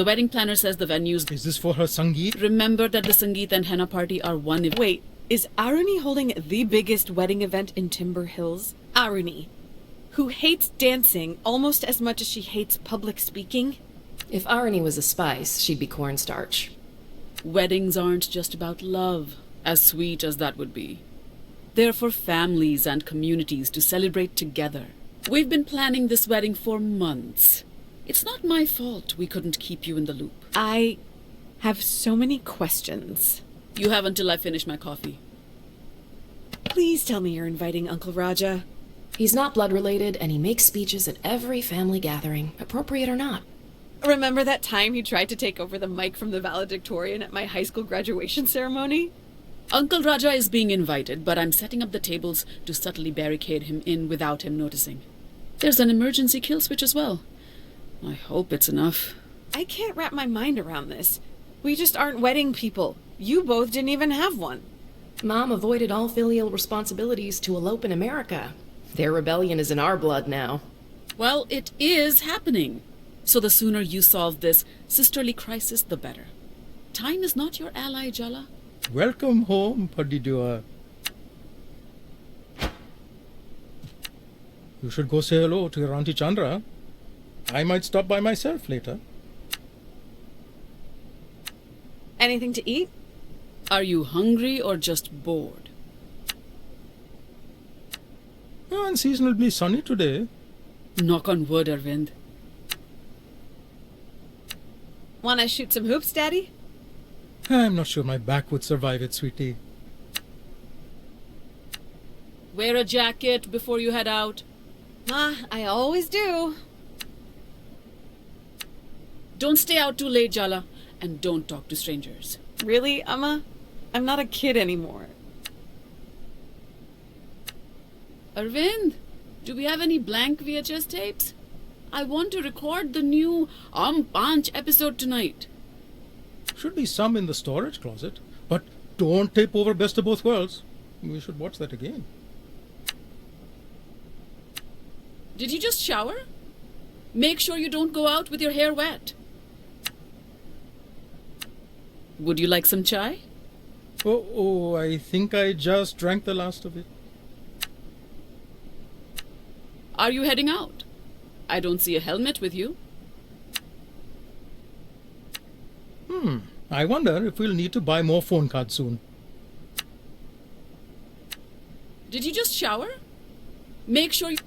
The wedding planner says the venues... Is this for her Sangeet? Remember that the Sangeet and Henna party are one event. Wait, is Aruni holding the biggest wedding event in Timber Hills? Aruni, who hates dancing almost as much as she hates public speaking? If Aruni was a spice, she'd be cornstarch. Weddings aren't just about love, as sweet as that would be. They're for families and communities to celebrate together. We've been planning this wedding for months. It's not my fault we couldn't keep you in the loop. I have so many questions. You have until I finish my coffee. Please tell me you're inviting Uncle Raja. He's not blood-related, and he makes speeches at every family gathering, appropriate or not. Remember that time he tried to take over the mic from the valedictorian at my high school graduation ceremony? Uncle Raja is being invited, but I'm setting up the tables to subtly barricade him in without him noticing. There's an emergency kill switch as well. I hope it's enough. I can't wrap my mind around this. We just aren't wedding people. You both didn't even have one. Mom avoided all filial responsibilities to elope in America. Their rebellion is in our blood now. Well, it is happening. So the sooner you solve this sisterly crisis, the better. Time is not your ally, Jala. Welcome home, Padidua. You should go say hello to your Auntie Chandra. I might stop by myself later. Anything to eat? Are you hungry or just bored? Unseasonably sunny today. Knock on wood, Arvind. Wanna shoot some hoops, Daddy? I'm not sure my back would survive it, sweetie. Wear a jacket before you head out. Ma, I always do. Don't stay out too late, Jala. And don't talk to strangers. Really, Amma? I'm not a kid anymore. Arvind, do we have any blank VHS tapes? I want to record the new Panch episode tonight. Should be some in the storage closet. But don't tape over Best of Both Worlds. We should watch that again. Did you just shower? Make sure you don't go out with your hair wet. Would you like some chai? Oh, I think I just drank the last of it. Are you heading out? I don't see a helmet with you. I wonder if we'll need to buy more phone cards soon. Did you just shower? Make sure you...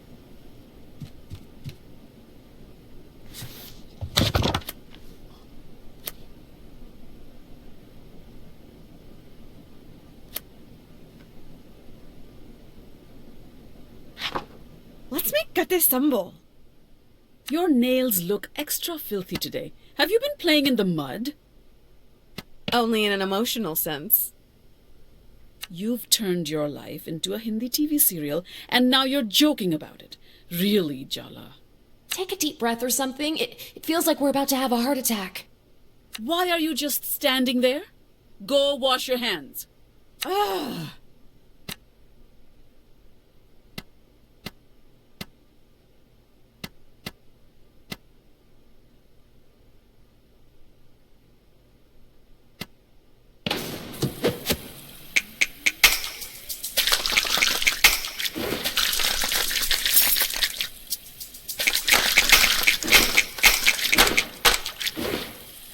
Let's make Gatte Sambal. Your nails look extra filthy today. Have you been playing in the mud? Only in an emotional sense. You've turned your life into a Hindi TV serial, and now you're joking about it. Really, Jala? Take a deep breath or something. It feels like we're about to have a heart attack. Why are you just standing there? Go wash your hands. Ah!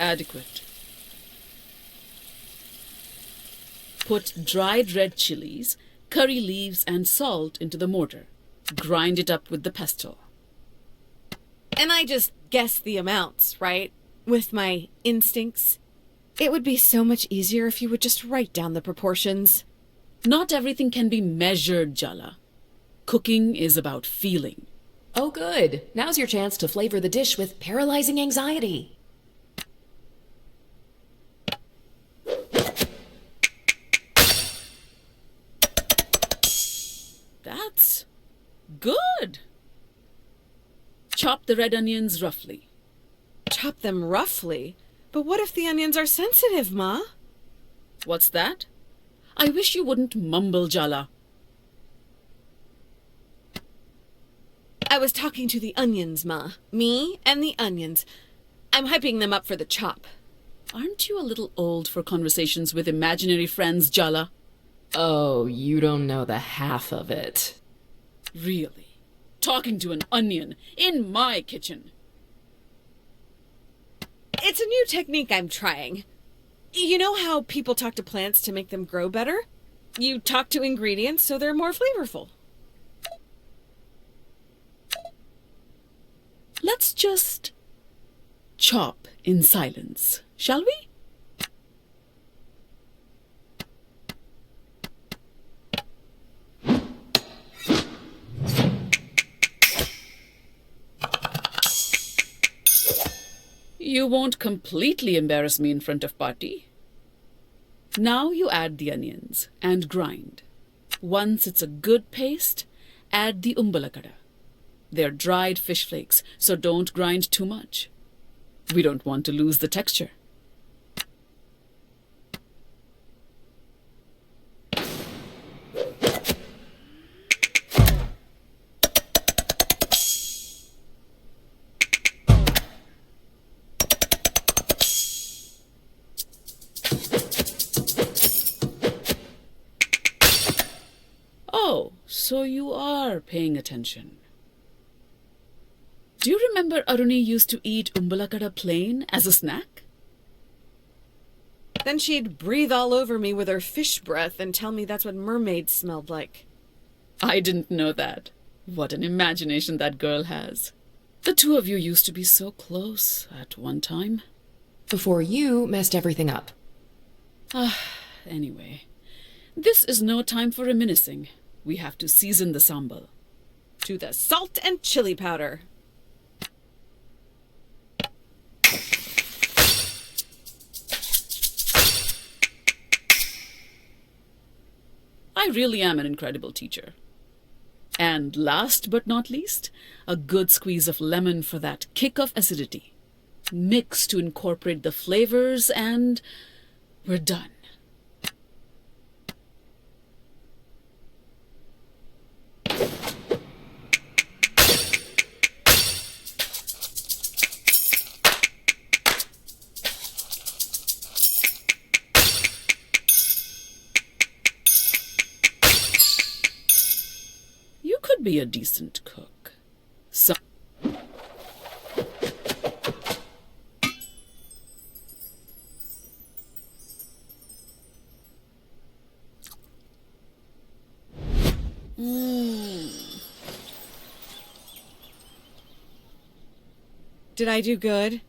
Adequate. Put dried red chilies, curry leaves, and salt into the mortar. Grind it up with the pestle. And I just guessed the amounts, right? With my instincts. It would be so much easier if you would just write down the proportions. Not everything can be measured, Jala. Cooking is about feeling. Oh, good. Now's your chance to flavor the dish with paralyzing anxiety. That's good. Chop the red onions roughly. Chop them roughly? But what if the onions are sensitive, Ma? What's that? I wish you wouldn't mumble, Jala. I was talking to the onions, Ma. Me and the onions. I'm hyping them up for the chop. Aren't you a little old for conversations with imaginary friends, Jala? Oh, you don't know the half of it. Really? Talking to an onion in my kitchen? It's a new technique I'm trying. You know how people talk to plants to make them grow better? You talk to ingredients so they're more flavorful. Let's just chop in silence, shall we? You won't completely embarrass me in front of party. Now you add the onions and grind. Once it's a good paste, add the umbalakada. They're dried fish flakes, so don't grind too much. We don't want to lose the texture. Oh, so you are paying attention. Do you remember Aruni used to eat umbalakada plain as a snack? Then she'd breathe all over me with her fish breath and tell me that's what mermaids smelled like. I didn't know that. What an imagination that girl has. The two of you used to be so close at one time. Before you messed everything up. Anyway, this is no time for reminiscing. We have to season the sambal. To the salt and chili powder. I really am an incredible teacher. And last but not least, a good squeeze of lemon for that kick of acidity. Mix to incorporate the flavors and we're done. You could be a decent cook. So Did I do good?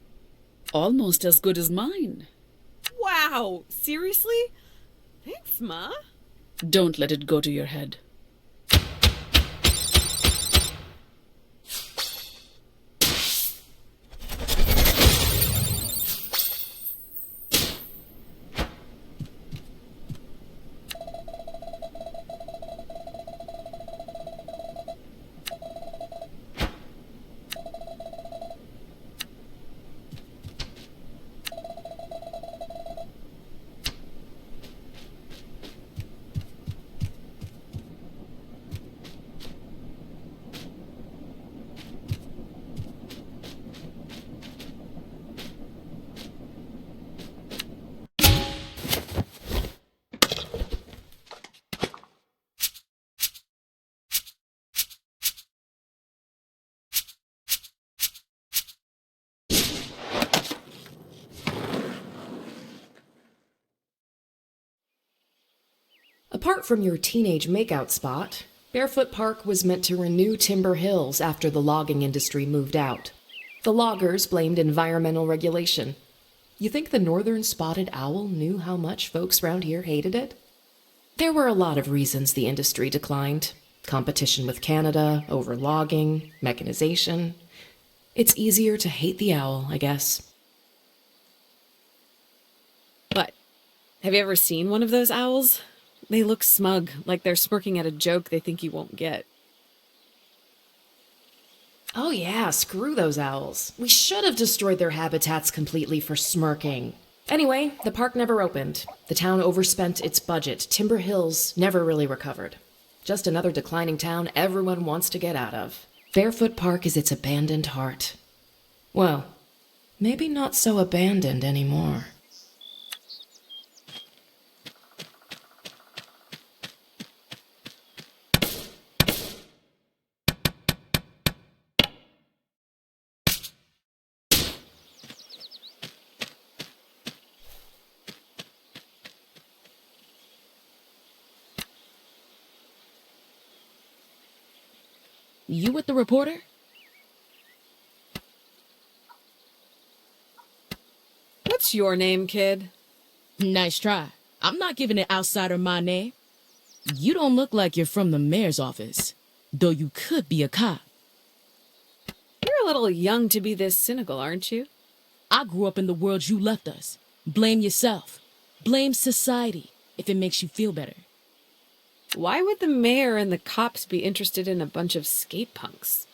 almost as good as mine. Wow! Seriously? Thanks, Ma. Don't let it go to your head. Apart from your teenage makeout spot, Barefoot Park was meant to renew Timber Hills after the logging industry moved out. The loggers blamed environmental regulation. You think the northern spotted owl knew how much folks round here hated it? There were a lot of reasons the industry declined. Competition with Canada, over logging, mechanization. It's easier to hate the owl, I guess. But have you ever seen one of those owls? They look smug, like they're smirking at a joke they think you won't get. Oh yeah, screw those owls. We should have destroyed their habitats completely for smirking. Anyway, the park never opened. The town overspent its budget. Timber Hills never really recovered. Just another declining town everyone wants to get out of. Barefoot Park is its abandoned heart. Well, Maybe not so abandoned anymore. You with the reporter? What's your name, kid? Nice try. I'm not giving an outsider my name. You don't look like you're from the mayor's office, though you could be a cop. You're a little young to be this cynical, aren't you? I grew up in the world you left us. Blame yourself. Blame society if it makes you feel better. Why would the mayor and the cops be interested in a bunch of skate punks?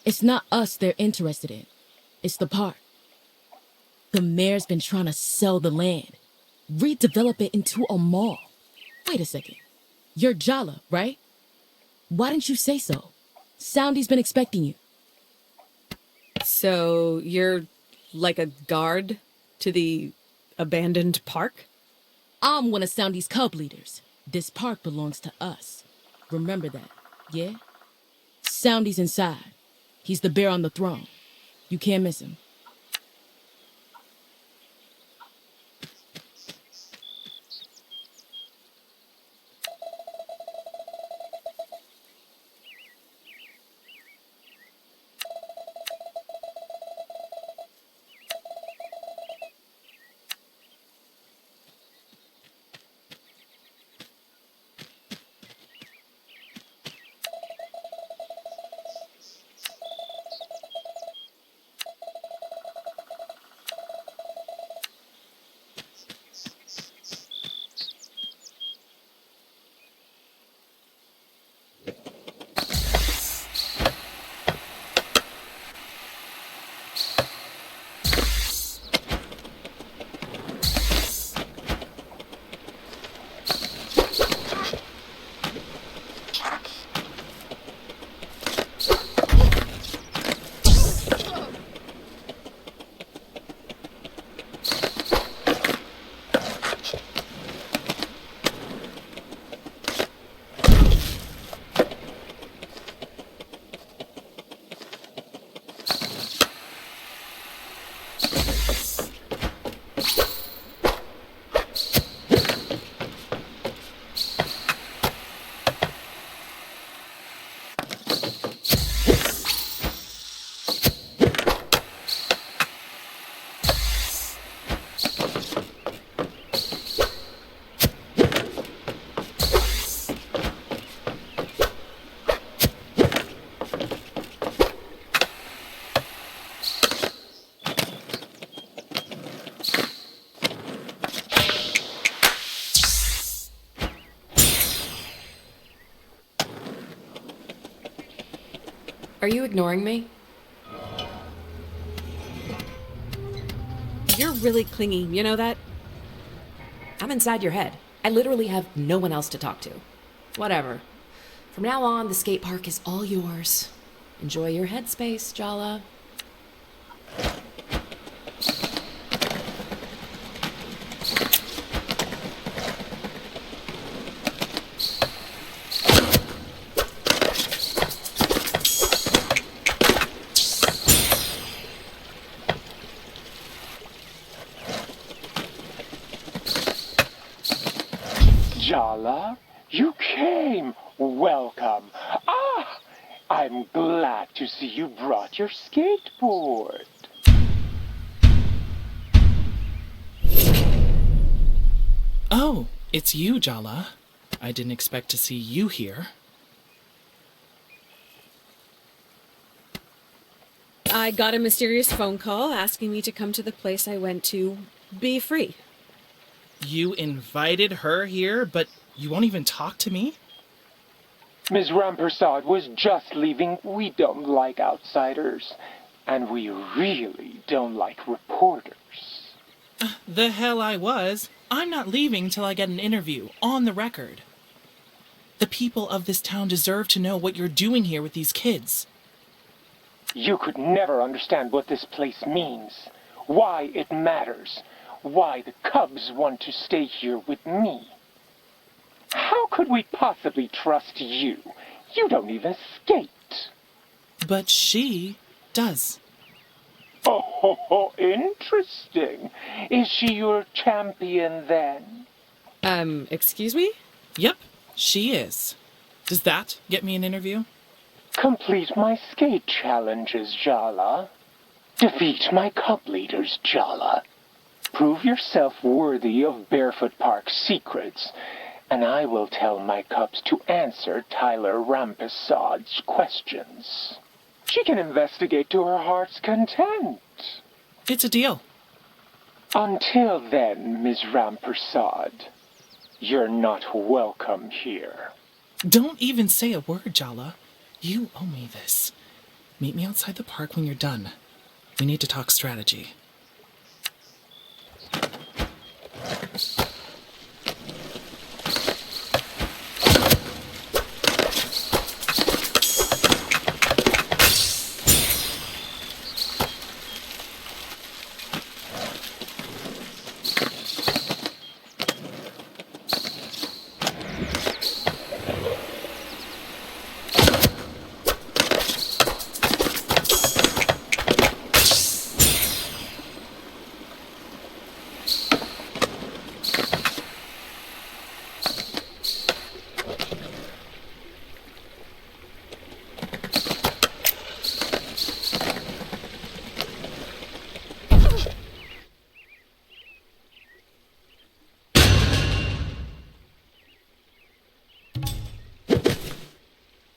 It's not us they're interested in. It's the park. The mayor's been trying to sell the land, redevelop it into a mall. Wait a second. You're Jala, right? Why didn't you say so? Soundy's been expecting you. So you're like a guard to the abandoned park? I'm one of Soundy's cub leaders. This park belongs to us. Remember that, yeah? Soundy's inside. He's the bear on the throne. You can't miss him. Are you ignoring me? You're really clingy, you know that? I'm inside your head. I literally have no one else to talk to. Whatever. From now on, the skate park is all yours. Enjoy your headspace, Jala. Jala, you came. Welcome. Ah, I'm glad to see you brought your skateboard. Oh, it's you, Jala. I didn't expect to see you here. I got a mysterious phone call asking me to come to the place I went to be free. You invited her here, but you won't even talk to me? Ms. Rampersad was just leaving. We don't like outsiders. And we really don't like reporters. The hell I was. I'm not leaving till I get an interview, on the record. The people of this town deserve to know what you're doing here with these kids. You could never understand what this place means. why it matters, why the Cubs want to stay here with me. How could we possibly trust you? You don't even skate. But she does. Oh, interesting. Is she your champion then? Excuse me? Yep, she is. Does that get me an interview? Complete my skate challenges, Jala. Defeat my Cub leaders, Jala. Prove yourself worthy of Barefoot Park's secrets, and I will tell my Cubs to answer Tyler Rampersaud's questions. She can investigate to her heart's content. It's a deal. Until then, Ms. Rampersaud, you're not welcome here. Don't even say a word, Jala. You owe me this. Meet me outside the park when you're done. We need to talk strategy.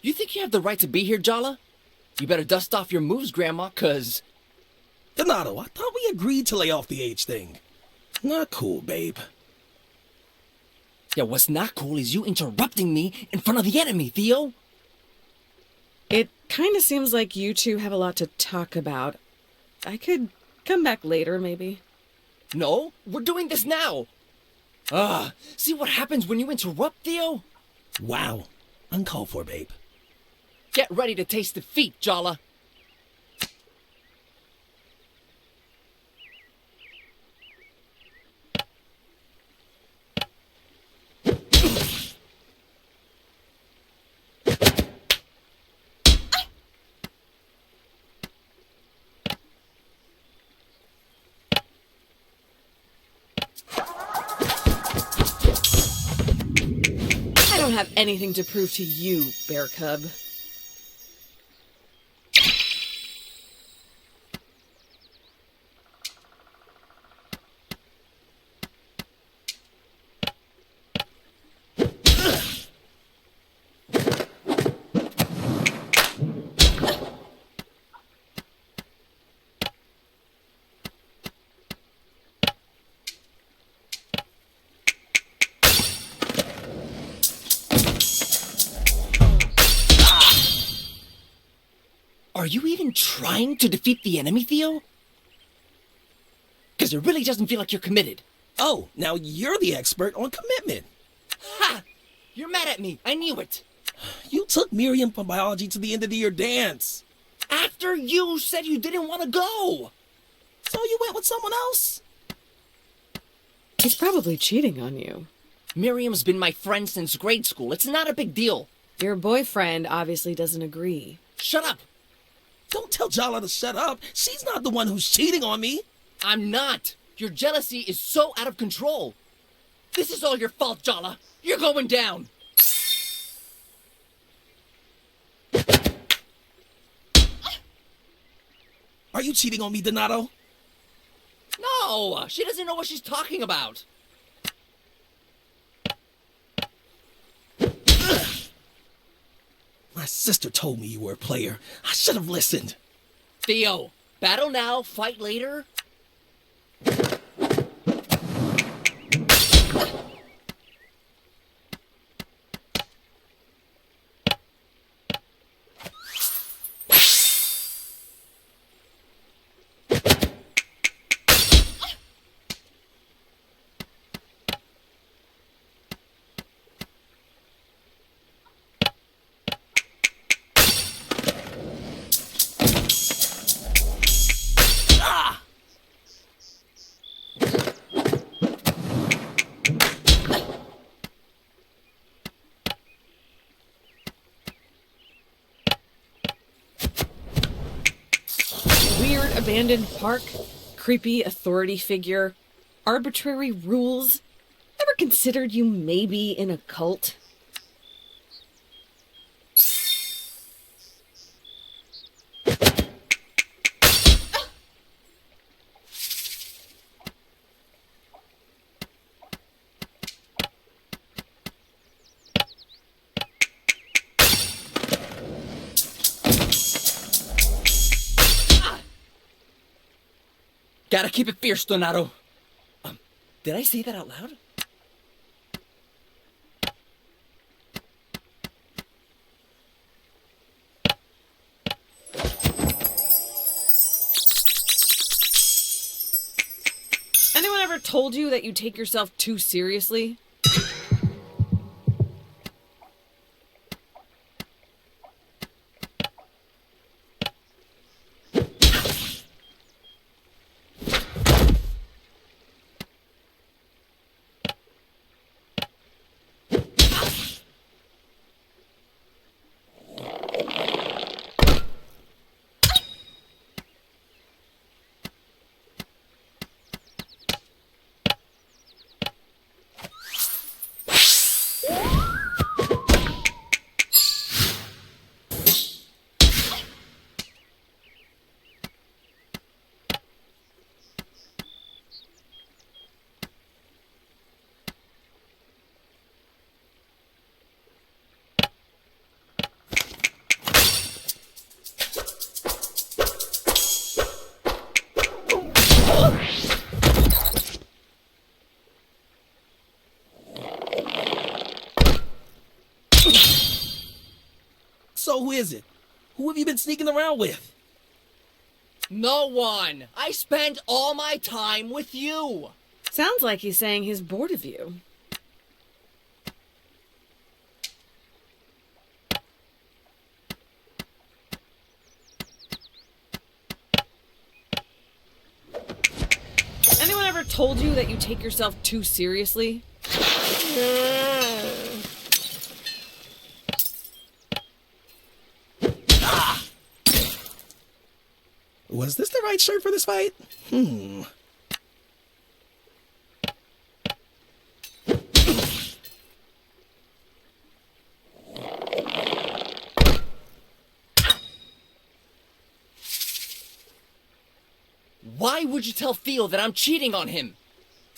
You think you have the right to be here, Jala? You better dust off your moves, Grandma, 'cause... Donato, I thought we agreed to lay off the age thing. Not cool, babe. Yeah, what's not cool is you interrupting me in front of the enemy, Theo. It kind of seems like you two have a lot to talk about. I could come back later, maybe. No, we're doing this now. See what happens when you interrupt, Theo? Wow. Uncalled for, babe. Get ready to taste defeat, Jala. I don't have anything to prove to you, Bear Cub. Are you even trying to defeat the enemy, Theo? Because it really doesn't feel like you're committed. Oh, now you're the expert on commitment. Ha! You're mad at me. I knew it. You took Miriam from biology to the end of the year dance. After you said you didn't want to go. So you went with someone else? He's probably cheating on you. Miriam's been my friend since grade school. It's not a big deal. Your boyfriend obviously doesn't agree. Shut up. Don't tell Jala to shut up. She's not the one who's cheating on me. I'm not. Your jealousy is so out of control. This is all your fault, Jala. You're going down. Are you cheating on me, Donato? No, she doesn't know what she's talking about. My sister told me you were a player. I should have listened. Theo, battle now, fight later. Weird abandoned park, creepy authority figure, arbitrary rules. Ever considered you may be in a cult? Gotta keep it fierce, Donato. Did I say that out loud? Anyone ever told you that you take yourself too seriously? So who is it? Who have you been sneaking around with? No one. I spend all my time with you. Sounds like he's saying he's bored of you. Anyone ever told you that you take yourself too seriously? Was this the right shirt for this fight? Why would you tell Theo that I'm cheating on him?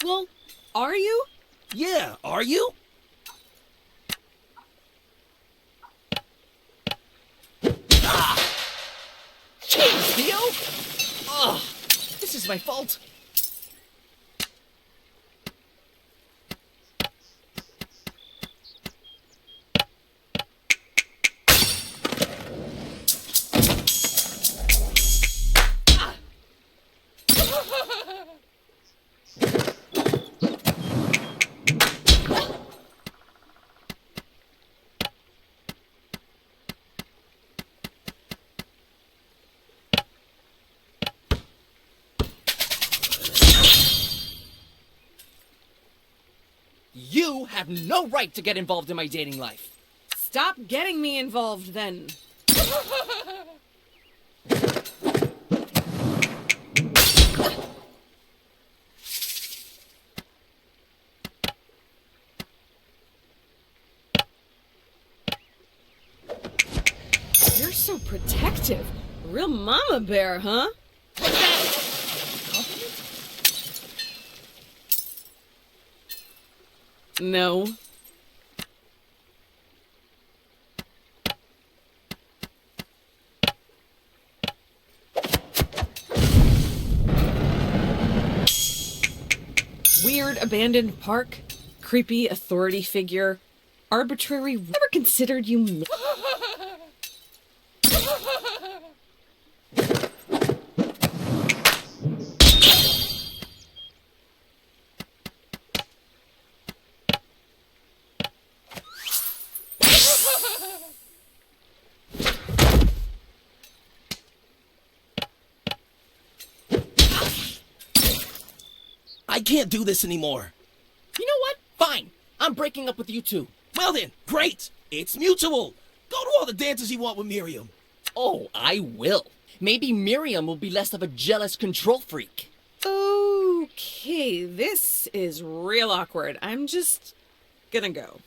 Well, are you? Yeah, are you? Jeez, Theo! Ugh, this is my fault. You have no right to get involved in my dating life. Stop getting me involved then. You're so protective. Real mama bear, huh? What's that? Compliment? No. Weird abandoned park, creepy authority figure, arbitrary. Ever considered you? I can't do this anymore. You know what? Fine. I'm breaking up with you too. Well then, great. It's mutual. Go to all the dances you want with Miriam. Oh, I will. Maybe Miriam will be less of a jealous control freak. Okay, this is real awkward. I'm just gonna go.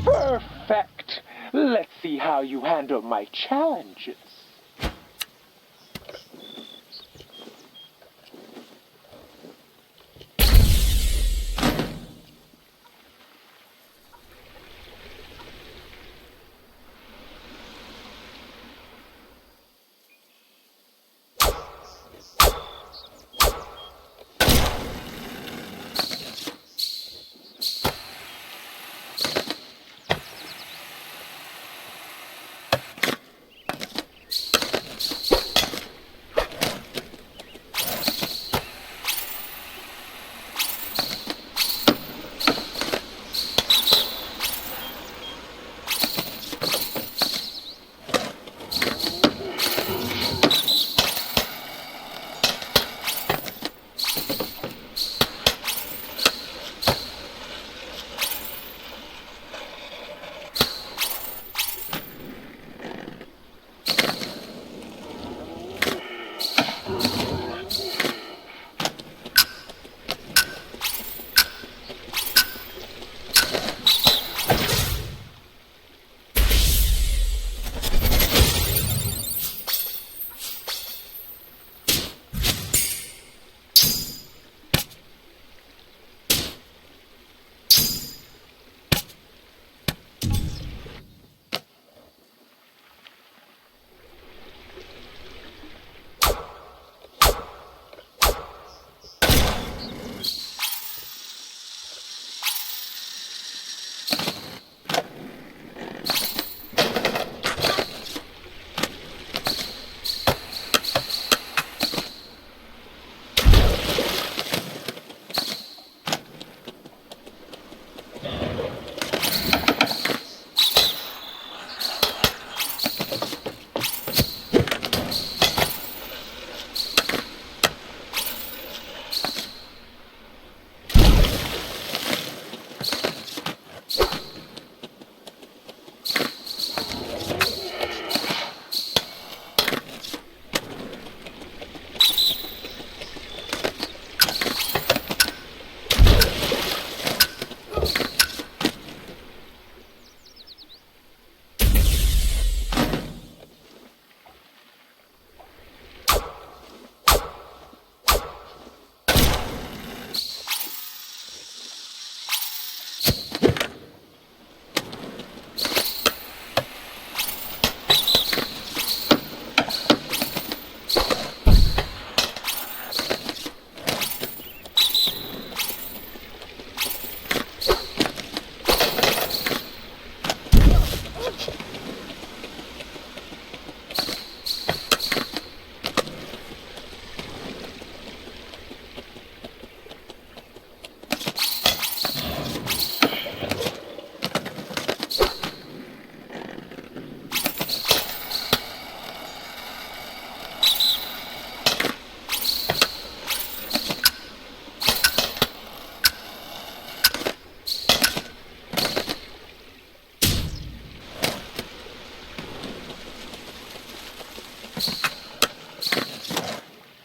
Perfect. Let's see how you handle my challenges.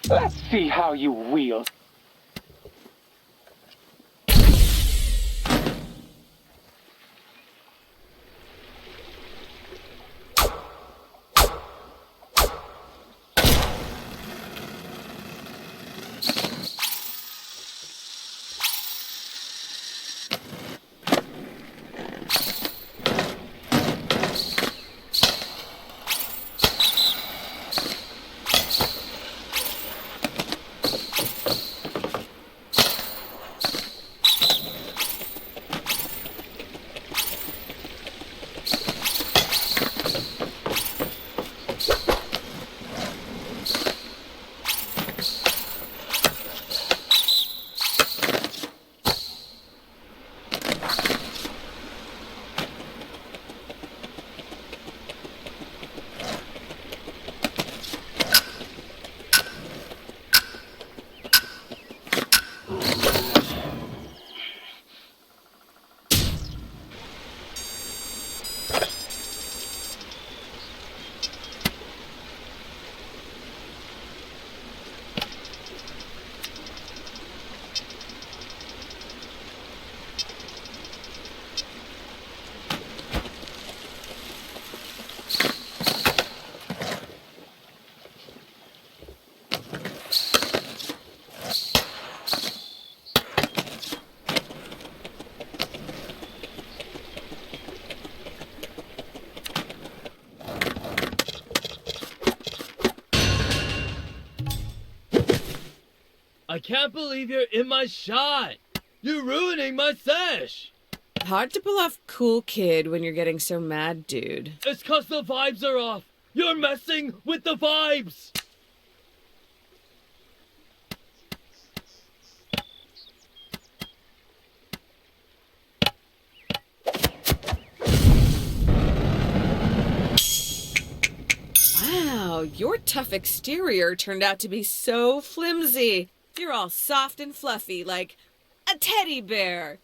Let's see how you wield. I can't believe you're in my shot. You're ruining my sesh. Hard to pull off cool kid when you're getting so mad, dude. It's 'cause the vibes are off. You're messing with the vibes. Wow, your tough exterior turned out to be so flimsy. You're all soft and fluffy, like a teddy bear.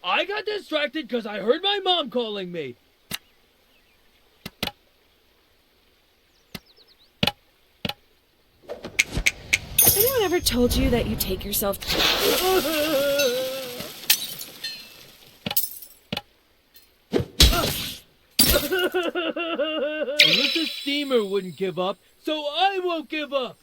I got distracted because I heard my mom calling me. Anyone ever told you that you take yourself Alyssa Steamer wouldn't give up, so I won't give up.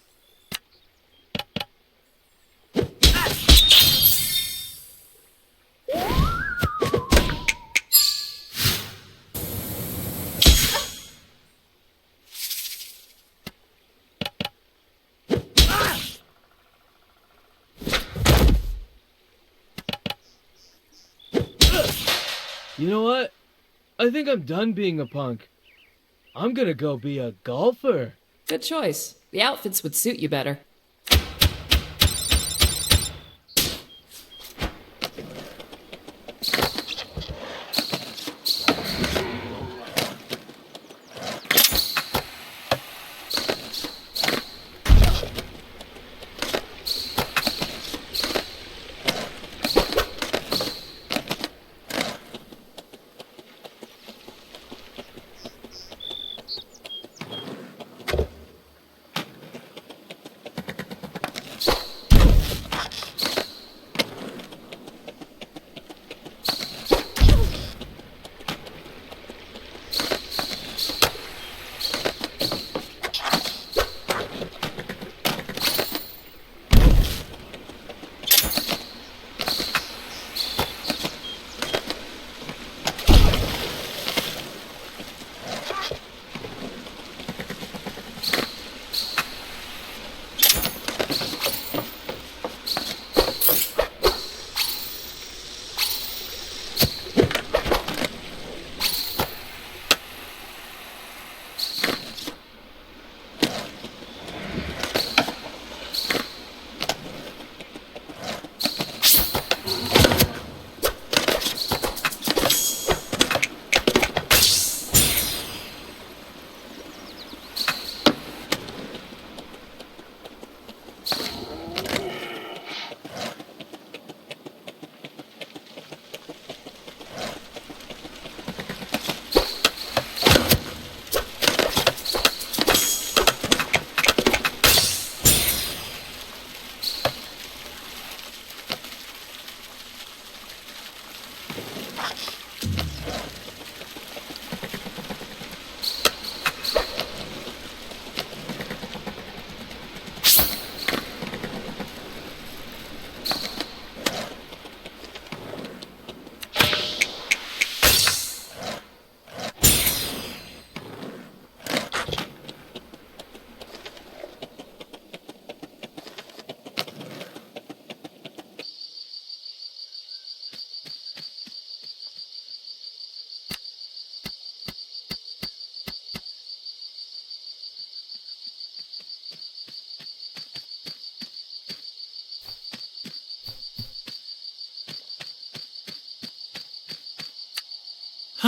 You know what? I think I'm done being a punk. I'm gonna go be a golfer. Good choice. The outfits would suit you better.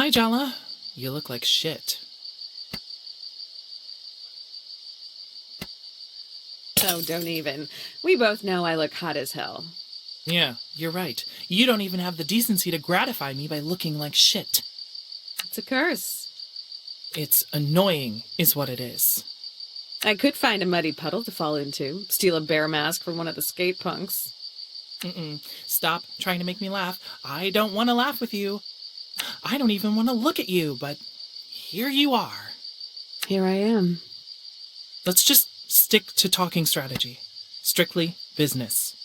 Hi, Jala. You look like shit. Oh, don't even. We both know I look hot as hell. Yeah, you're right. You don't even have the decency to gratify me by looking like shit. It's a curse. It's annoying, is what it is. I could find a muddy puddle to fall into, steal a bear mask from one of the skate punks. Stop trying to make me laugh. I don't want to laugh with you. I don't even want to look at you, but here you are. Here I am. Let's just stick to talking strategy. Strictly business.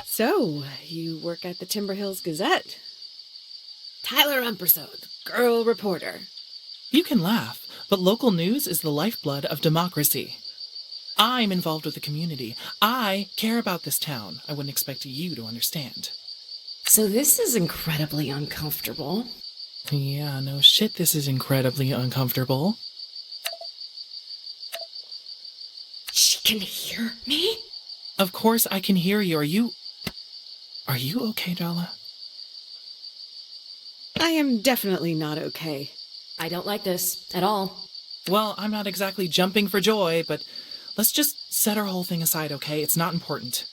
So, you work at the Timber Hills Gazette. Tyler Umperso, the girl reporter. You can laugh, but local news is the lifeblood of democracy. I'm involved with the community. I care about this town. I wouldn't expect you to understand. So this is incredibly uncomfortable. Yeah, no shit, this is incredibly uncomfortable. She can hear me? Of course I can hear you. Are you okay, Jala? I am definitely not okay. I don't like this at all. Well, I'm not exactly jumping for joy, but let's just set our whole thing aside, okay? It's not important.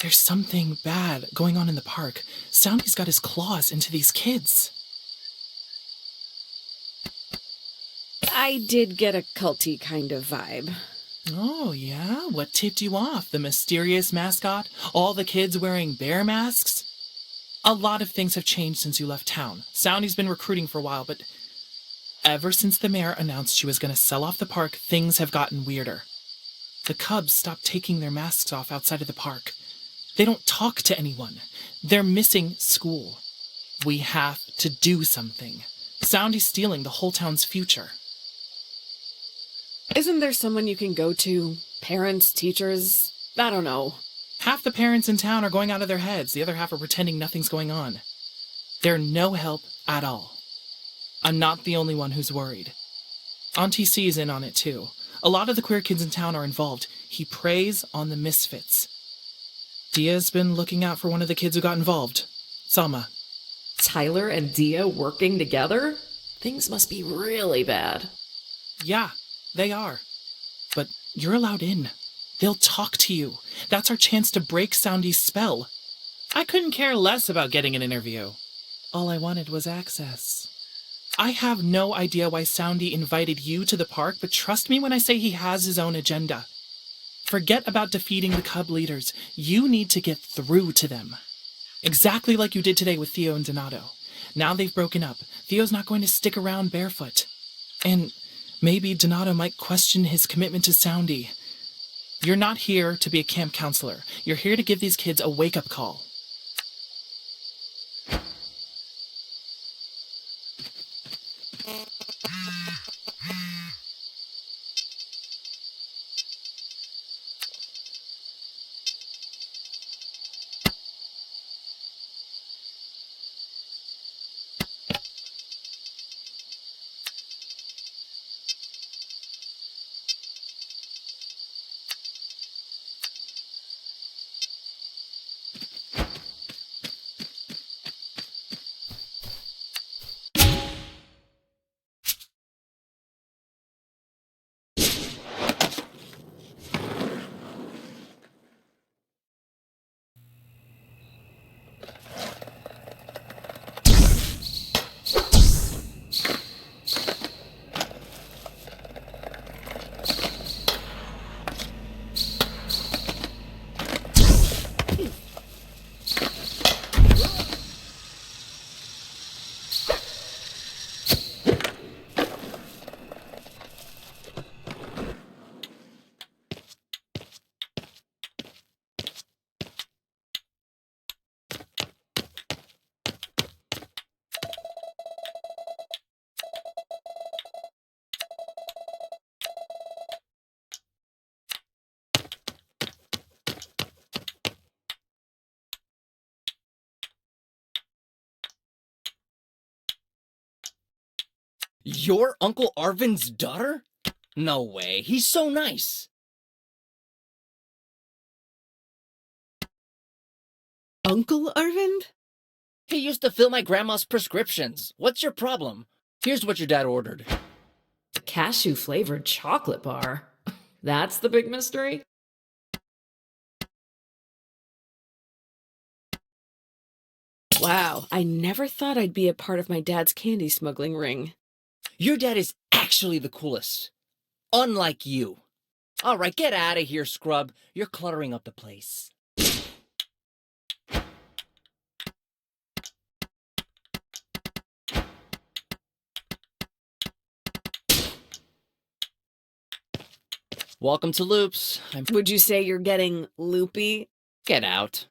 There's something bad going on in the park. Soundy's got his claws into these kids. I did get a culty kind of vibe. Oh, yeah? What tipped you off? The mysterious mascot? All the kids wearing bear masks? A lot of things have changed since you left town. Soundy's been recruiting for a while, but ever since the mayor announced she was going to sell off the park, things have gotten weirder. The Cubs stopped taking their masks off outside of the park. They don't talk to anyone. They're missing school. We have to do something. Soundy's stealing the whole town's future. Isn't there someone you can go to? Parents, teachers? I don't know. Half the parents in town are going out of their heads. The other half are pretending nothing's going on. They're no help at all. I'm not the only one who's worried. Auntie C is in on it too. A lot of the queer kids in town are involved. He preys on the misfits. Dia's been looking out for one of the kids who got involved. Salma. Tyler and Dia working together? Things must be really bad. Yeah, they are. But you're allowed in. They'll talk to you. That's our chance to break Soundy's spell. I couldn't care less about getting an interview. All I wanted was access. I have no idea why Soundy invited you to the park, but trust me when I say he has his own agenda. Forget about defeating the Cub leaders. You need to get through to them. Exactly like you did today with Theo and Donato. Now they've broken up. Theo's not going to stick around barefoot. And maybe Donato might question his commitment to Soundy. You're not here to be a camp counselor. You're here to give these kids a wake-up call. You're Uncle Arvin's daughter? No way, he's so nice. Uncle Arvind? He used to fill my grandma's prescriptions. What's your problem? Here's what your dad ordered. Cashew-flavored chocolate bar. That's the big mystery? Wow, I never thought I'd be a part of my dad's candy smuggling ring. Your dad is actually the coolest. Unlike you. All right, get out of here, scrub. You're cluttering up the place. Welcome to Loops. Would you say you're getting loopy? Get out.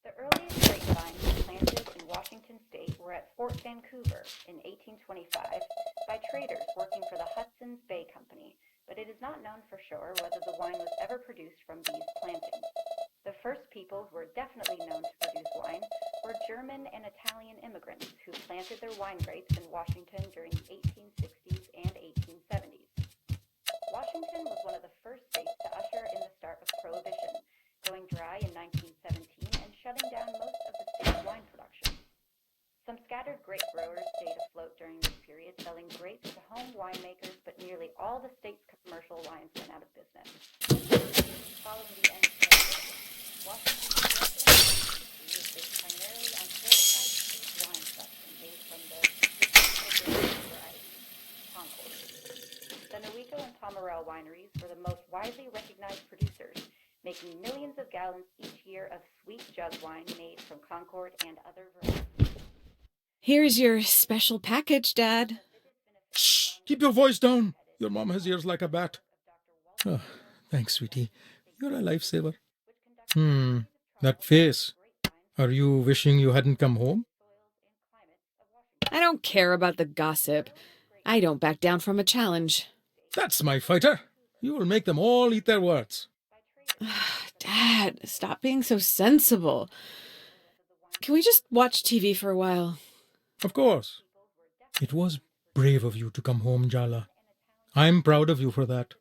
The earliest grapevines planted in Washington state were at Fort Vancouver in 1825 by traders working for the Hudson's Bay Company, but it is not known for sure whether the wine was ever produced from these plantings. The first people who are definitely known to produce wine were German and Italian immigrants who planted their wine grapes in Washington during the 1860s and 1870s. Washington was one of the first states to usher in the start of Prohibition, going dry in 1917 and shutting down most of the state's wine production. Some scattered grape growers stayed afloat during this period, selling grapes to home winemakers, but nearly all the state's commercial wines went out of business. Following the end of Prohibition, Washington's industry was based primarily on fortified sweet wine production made from the grape variety, Concord. The Newiko and Pomerelle wineries were the most widely recognized producers, making millions of gallons each year of sweet jug wine made from Concord and other varieties. Here's your special package, Dad. Shh! Keep your voice down. Your mom has ears like a bat. Oh, thanks, sweetie. You're a lifesaver. That face. Are you wishing you hadn't come home? I don't care about the gossip. I don't back down from a challenge. That's my fighter. You will make them all eat their words. Dad, stop being so sensible. Can we just watch TV for a while? Of course. It was brave of you to come home, Jala. I'm proud of you for that.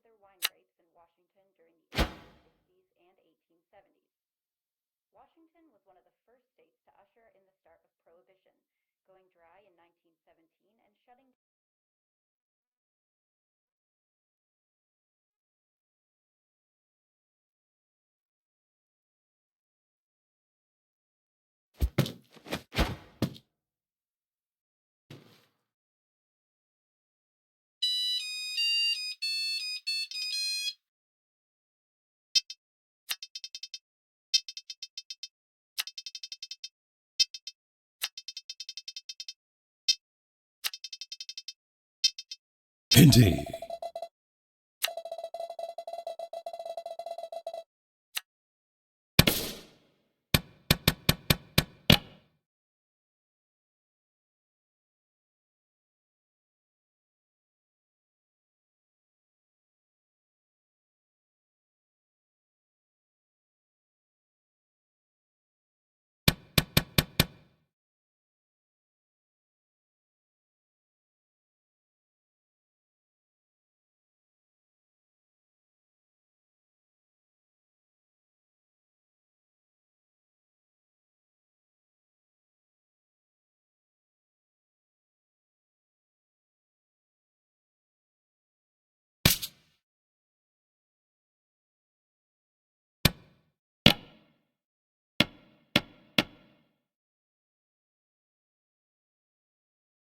Washington was one of the first states to usher in the start of Prohibition, going dry in 1917 and shutting Indeed.